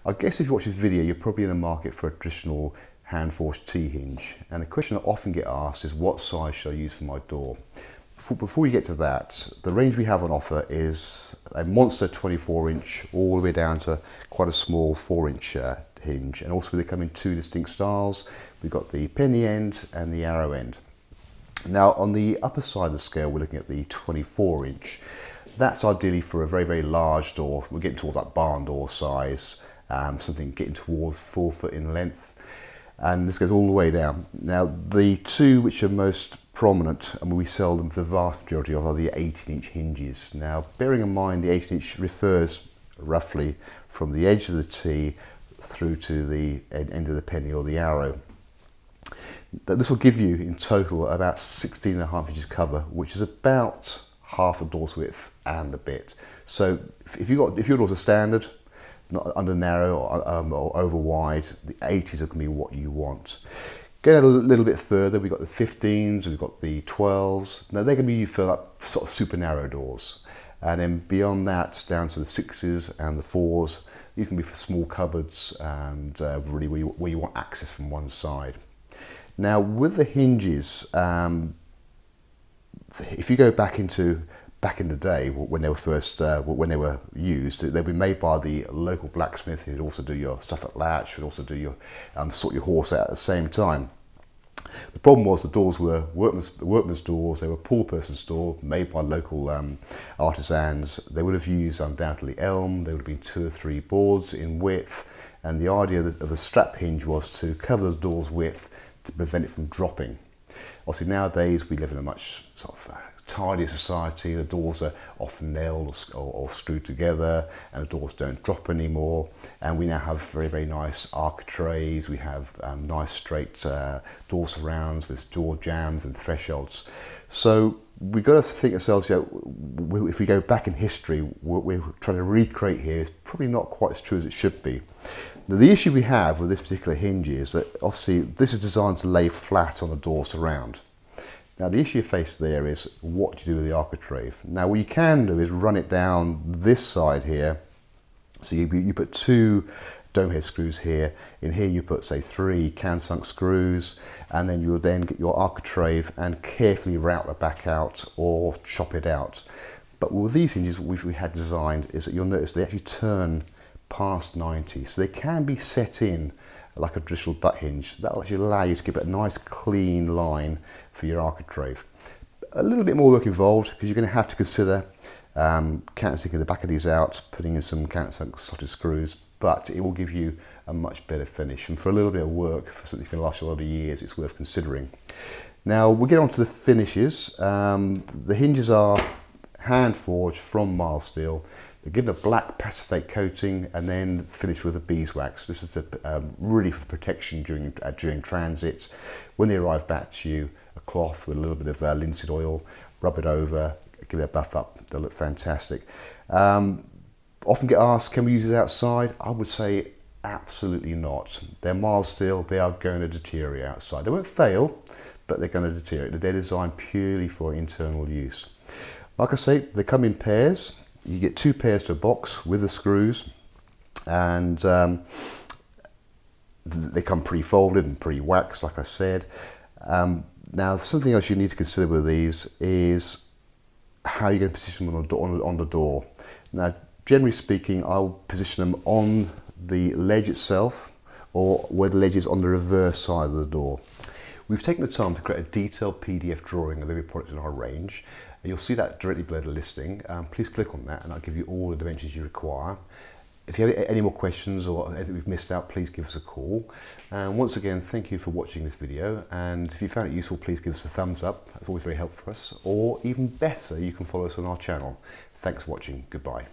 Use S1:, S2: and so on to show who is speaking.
S1: I guess if you watch this video, you're probably in the market for a traditional hand-forged T hinge. And the question I often get asked is, what size should I use for my door? Before we get to that, the range we have on offer is a monster 24-inch all the way down to quite a small 4-inch hinge. And also they come in two distinct styles. We've got the penny end and the arrow end. Now on the upper side of the scale, we're looking at the 24-inch. That's ideally for a very, very large door. We're getting towards that barn door size, something getting towards 4 foot in length. And this goes all the way down. Now the two which are most prominent, and we sell them for the vast majority of, are the 18-inch hinges. Now bearing in mind the 18-inch refers roughly from the edge of the T through to the end of the penny or the arrow. This will give you in total about 16.5 inches cover, which is about half a door's width and a bit. So if your doors are standard, not under narrow or over wide, the 80s are going to be what you want. Going a little bit further, we've got the 15s, we've got the 12s. Now they're going to be used for like sort of super narrow doors. And then beyond that, down to the 6s and the 4s, these can be for small cupboards and really where you want access from one side. Now with the hinges, if you go back in the day when they were first used, they'd be made by the local blacksmith who'd also do your Suffolk latch, who'd also do your sort your horse out at the same time. The problem was the doors were workman's doors. They were poor person's door made by local artisans. They would have used undoubtedly elm. There would have been 2 or 3 boards in width, and the idea of the strap hinge was to cover the door's width to prevent it from dropping. Obviously nowadays we live in a much sort of tidier society. The doors are often nailed or screwed together, and the doors don't drop anymore. And we now have very, very nice architraves. We have nice straight door surrounds with door jambs and thresholds. So we've got to think ourselves, if we go back in history, what we're trying to recreate here is probably not quite as true as it should be. Now, the issue we have with this particular hinge is that obviously this is designed to lay flat on the door surround. Now the issue you face there is what do you do with the architrave. Now what you can do is run it down this side here. So you put 2 dome head screws here. In here you put say 3 can-sunk screws, and then you'll then get your architrave and carefully route the back out or chop it out. But with these hinges we had designed is that you'll notice they actually turn past 90, so they can be set in like a traditional butt hinge. That will actually allow you to give it a nice clean line for your architrave. A little bit more work involved because you're going to have to consider countersinking the back of these out, putting in some countersunk slotted screws, but it will give you a much better finish. And for a little bit of work, for something that's going to last a lot of years, it's worth considering. Now we'll get on to the finishes. The hinges are hand forged from mild steel. They're given a black acetate coating and then finished with a beeswax. This is really for protection during transit. When they arrive back to you, a cloth with a little bit of linseed oil, rub it over, give it a buff up. They'll look fantastic. Often get asked, can we use it outside? I would say absolutely not. They're mild steel. They are going to deteriorate outside. They won't fail, but they're going to deteriorate. They're designed purely for internal use. Like I say, they come in pairs. You get 2 pairs to a box with the screws, and they come pre-folded and pre-waxed, like I said. Now, something else you need to consider with these is how you're going to position them on the door. Now, generally speaking, I'll position them on the ledge itself, or where the ledge is on the reverse side of the door. We've taken the time to create a detailed PDF drawing of every product in our range. You'll see that directly below the listing. Please click on that and I'll give you all the dimensions you require. If you have any more questions or anything we've missed out, please give us a call. And once again, thank you for watching this video. And if you found it useful, please give us a thumbs up. That's always very helpful for us. Or even better, you can follow us on our channel. Thanks for watching. Goodbye.